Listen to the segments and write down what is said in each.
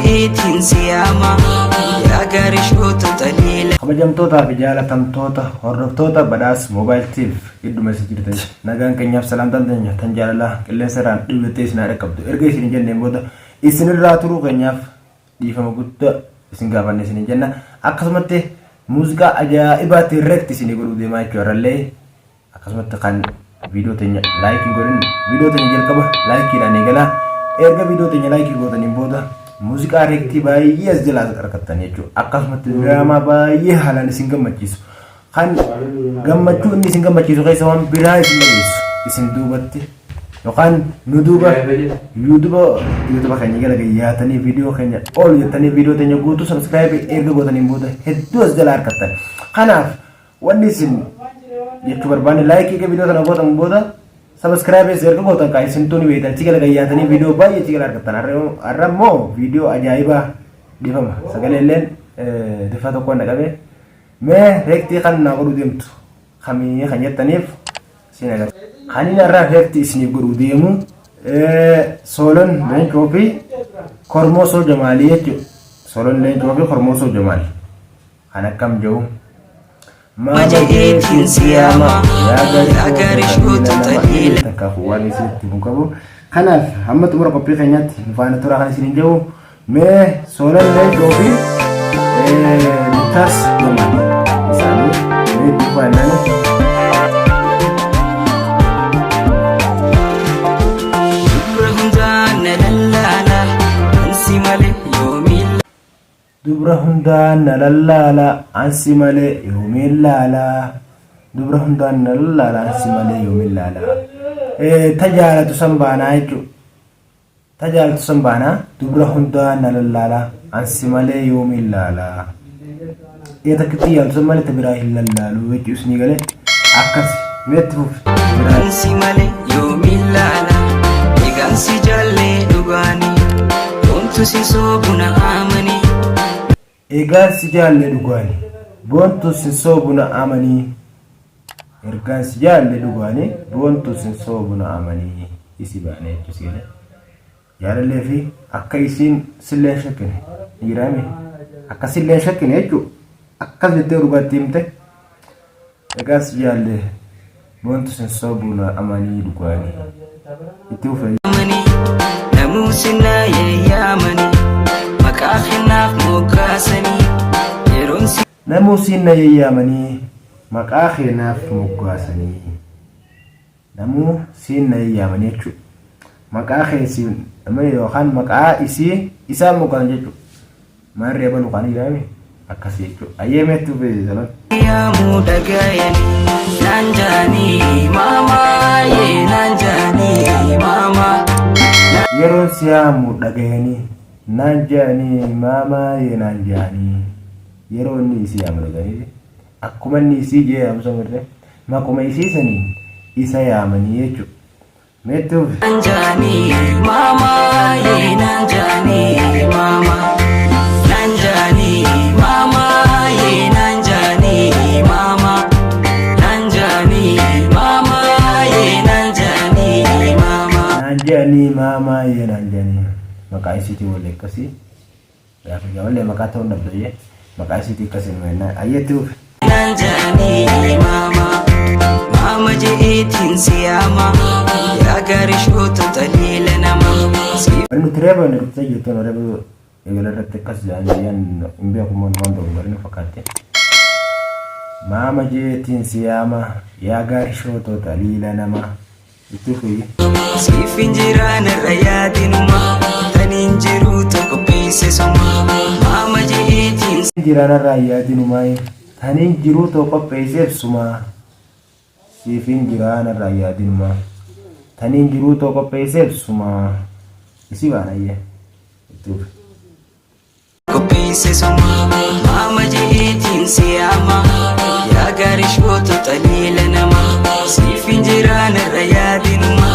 jeetiin siyaama yaa gaarii shoota taliila. Kabajamtoota fi jaalatamtoota hordoftoota badhaas Mobile TV idduma isin jirtan nagaan keenyaaf salaamtaan teenya tan jaalala qilleensarraan dhiibbatti isin haadha qabdu erga isin jenneen booda isinirraa turuu keenyaaf dhiifama guddaa isin gaafanne isin jenna akkasumatti muuziqaa ajaa'ibaatti irratti isin godhuu deemaa jechuudha akkasumatti kan video teenya like godhin video teenya jalqaba like-dhaan eegala erga video teenya like gootaniin booda muuziqaa reektii baay'ee as jalaa argattan jechuudha akkasumatti diraamaa baay'ee haalaan isin gammachiisu kan gammachuu inni isin gammachiisu keessa waan biraa isin dhageessu isin duubatti yookaan nu duuba YouTube keenya gala yaatanii video keenya ol jettanii video teenya guutuu subscribe erga gootaniin booda hedduu as jalaa argattan kanaaf wanni isin jechuu barbaanne like video kana gootan booda subscribe erga gootan kan isin tuni beektan cigala yaatanii video baay'ee cigala argattan arrammoo video ajaa'ibaa difama sagaleelleen difa tokko naqabe mee reektii kan naa godhuu deemtu kamii kan jettaniif isin agarra kanin irraa reektii isiniif godhuu deemu Solon Leencoo fi Kormoosoo Jamaalii jechuudha Solon Leencoo fi Kormoosoo Jamaal kan akkam jiru Majeetiin siyaama yaa gaarii shoota taliila. Takkaafuu waan isinitti bukabu kanaaf hamma xumura qophii keenyaatti nufaana turaa kan isiniin jiru mee Solon Leencoo fi Lukas Jamaal isaanii mee dubbannaan dubra hundaan na lallaala ansi malee yoomiin laala dubra hundaan na lallaala ansi malee yoomiin laala tajaalatu sanbaanaa jechuudha tajaalatu sanbaanaa dubra hundaan na lallaala ansi malee yoomiin laala takkitti yaaltu san malee tabiraa hin lallaalu jechuudha isinii galee akkas meetti fufi ansi malee yoomiin laala eegansi jaallee dhugaanii boontu si soobuna amanii. Egaan si jaalle dhugaani boontu sin soobuna amanii ergaan si jaalle dhugaani boontu sin soobuna amanii isi baane jechuudha jaalallee fi akka isiin silleen shakkine dhiirame akka silleen shakkine jechuudha akkas jettee dhugaatti himte egaan si jaalle boontu sin soobuna amanii dhugaani itti ufee namuu sinnaa yeeyyaamanii maqaa keenyaaf moggaasanii yeroon si namuu sinna yeeyyaamanii maqaa keenyaaf moggaasanii namuu sinna yeeyyaamanii jechuudha maqaa keessiin yookaan maqaa isii isaan moggaasan jechuudha maarree abaluu kan jedhame akkasii jechuudha ayyeemeetti beekaman yaamuu dhagayanii naan jaanii maamaa yee naan jaanii maamaa yeroon si yaamuu dhagayanii naan jaanii maamaa yee naan jaanii yeroo inni isii yaamu dhaganii akkuma inni isii jee yaamu samirree maquma isii saniin isa yaamanii jechuudha meettuuf naan jaanii maamaa yee naan jaanii maamaa naan jaanii maamaa yee naan jaanii maamaa naan jaanii maamaa yee naan jaanii maamaa naan jaanii maamaa yee naan jaanii maqaa isiitii walii akkasii gaafa gabalee maqaa ta'uu dhabdee maqaa isiitii akkasii meenaa ayyeetti ufi naan jaanii maama jeetiin siyaama yaa gaarii shoota taliila nama bari nuti reeba inni dhuftee jirtu reeba eegala irratti akkas jaanii hin beekumoon waan ta'u bari nu fakkaatte maama jeetiin siyaama yaa gaarii shoota taliila nama itti ufi siif hin jiraan irra yaadinuma taniin jiru tokko beeyse soma maama jeetiin jiraan irra yaadinuma taniin jiru tokko beeyseef suma siif hin jiraan irra yaadinuma taniin jiru tokko beeyseef suma isi baanayye itti ufi kopheesse soma maama jeetiin siyaama yaa gaarii shoota taliila nama siif hin jiraan irra yaadinuma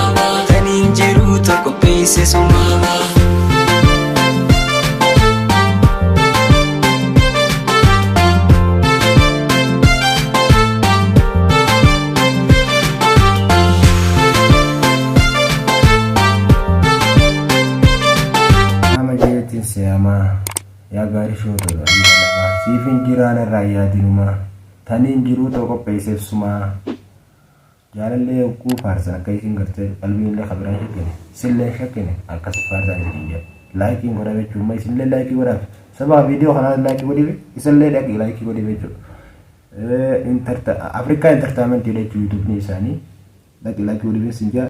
taniin jiru tokko beeyse soma. siyamaa yaa gaarii shoota lama siifin jiraan irraa yaadinumaa taniin jiruu ta'u qopheesseef sumaa jaalallee yogguu faarsan akka isin gartee qalbiinillee kabiraan shakkine isinlee shakkine akkas faarsan isin jedhe laayikiin godha jechuun ma isinlee laayikii godhaaf sababa viidiyoo kanaa laayikii godhiifi isinlee dhaqii laayikii godhiifi jechuudha Afrikaa Entertainment jedha jechuun yuutuubni isaanii dhaqii laayikii godhiifi isin jaa